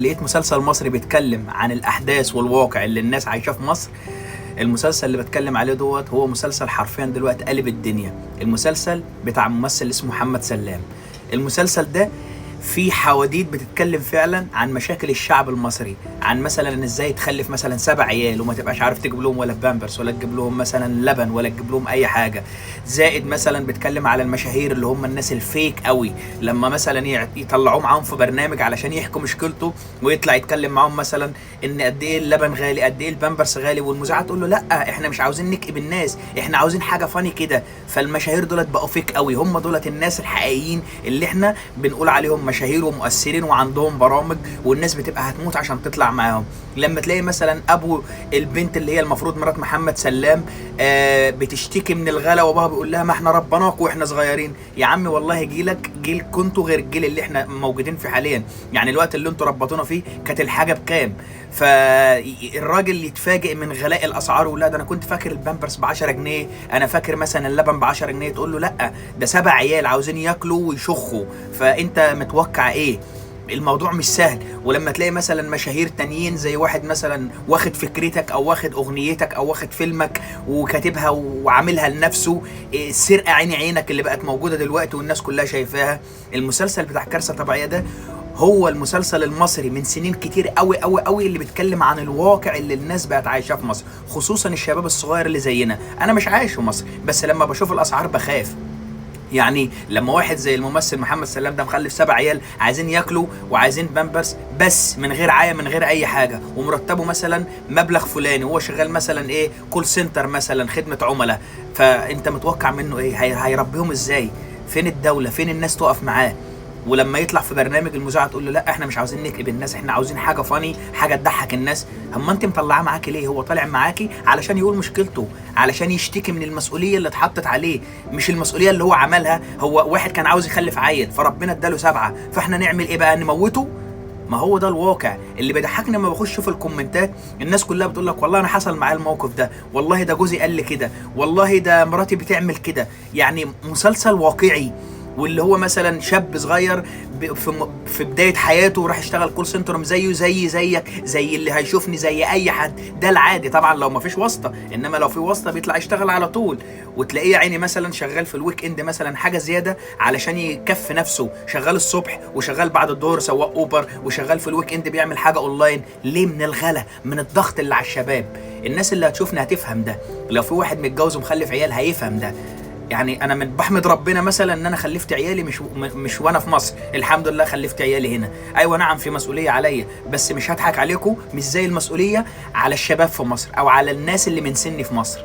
لقيت مسلسل مصري بيتكلم عن الأحداث والواقع اللي الناس عايشاه في مصر. المسلسل اللي بتكلم عليه هو مسلسل حرفيا دلوقتي قلب الدنيا. المسلسل بتاع ممثل اسمه محمد سلام. المسلسل ده فيه حواديت بتتكلم فعلا عن مشاكل الشعب المصري، عن مثلا ازاي تخلف مثلا 7 عيال وما تبقاش عارف تجيب لهم ولا بامبرز ولا تجيب لهم مثلا لبن ولا تجيب لهم اي حاجه. زائد مثلا بيتكلم على المشاهير اللي هم الناس الفيك قوي، لما مثلا يطلعوه معاهم في برنامج علشان يحكوا مشكلته، ويطلع يتكلم معاهم مثلا ان قد ايه اللبن غالي، قد ايه البامبرز غالي، والمذيعه تقول له لا احنا مش عاوزين نكئب الناس، احنا عاوزين حاجه فاني كده. فالمشاهير دولت بقوا فيك قوي، هم دولت الناس الحقيقيين اللي احنا بنقول عليهم مشاهير ومؤثرين وعندهم برامج، والناس بتبقى هتموت عشان تطلع معاهم. لما تلاقي مثلا ابو البنت اللي هي المفروض مرات محمد سلام بتشتكي من الغلا، وابوها بيقول لها ما احنا ربناك واحنا صغيرين. يا عمي والله جيلك جيل كنتوا غير الجيل اللي احنا موجودين فيه حاليا. يعني الوقت اللي انتوا ربطونا فيه كانت الحاجه بكام؟ فالراجل اللي يتفاجئ من غلاء الاسعار ولا ده انا كنت فاكر البامبرز ب 10 جنيه، انا فاكر مثلا اللبن ب 10 جنيه، تقول له لا ده 7 عيال عاوزين ياكلوا ويشخوا، فانت متوقع ايه؟ الموضوع مش سهل. ولما تلاقي مثلا مشاهير تانيين زي واحد مثلا واخد فكرتك او واخد اغنيتك او واخد فيلمك وكاتبها وعاملها لنفسه، سرقه عيني عينك اللي بقت موجوده دلوقتي والناس كلها شايفاها. المسلسل بتاع كارثه طبيعيه ده هو المسلسل المصري من سنين كتير قوي قوي قوي اللي بيتكلم عن الواقع اللي الناس بقت عايشاه في مصر، خصوصا الشباب الصغير اللي زينا. انا مش عايش في مصر، بس لما بشوف الاسعار بخاف. يعني لما واحد زي الممثل محمد سلام ده مخلف 7 عيال عايزين ياكلوا وعايزين بامبرز بس من غير عايه من غير اي حاجه، ومرتبه مثلا مبلغ فلاني، وهو شغال مثلا ايه كول سنتر مثلا خدمه عملاء، فانت متوقع منه ايه؟ هيربيهم ازاي؟ فين الدوله؟ فين الناس تقف معاه؟ ولما يطلع في برنامج المذيعه تقول له لا احنا مش عاوزين نكئب الناس، احنا عاوزين حاجه فاني، حاجه تضحك الناس. اما انت مطلعاه معاكي ليه؟ هو طالع معاكي علشان يقول مشكلته، علشان يشتكي من المسؤوليه اللي اتحطت عليه، مش المسؤوليه اللي هو عملها. هو واحد كان عاوز يخلف عيل فربنا اداله 7، فاحنا نعمل ايه بقى؟ نموته؟ ما هو ده الواقع اللي بيضحكني لما بخش في الكومنتات. الناس كلها بتقول لك والله انا حصل معايا الموقف ده، والله ده جوزي قال لي كده، والله ده مراتي بتعمل كده. يعني مسلسل واقعي، واللي هو مثلا شاب صغير في بدايه حياته راح يشتغل كول سنتر زيه زيك زي اللي هيشوفني زي اي حد. ده العادي طبعا لو ما فيش واسطه، انما لو في واسطه بيطلع يشتغل على طول. وتلاقيه يا عيني مثلا شغال في الويك اند مثلا حاجه زياده علشان يكفي نفسه، شغال الصبح وشغال بعد الظهر سواق اوبر، وشغال في الويك اند بيعمل حاجه اونلاين. ليه؟ من الغلا، من الضغط اللي على الشباب. الناس اللي هتشوفني هتفهم ده، لو في واحد متجوز ومخلف عيال هيفهم ده. يعني انا بحمد ربنا مثلا ان انا خلفت عيالي مش وانا في مصر، الحمد لله خلفت عيالي هنا. ايوه نعم في مسؤوليه عليا، بس مش هضحك عليكم، مش زي المسؤوليه على الشباب في مصر او على الناس اللي من سني في مصر.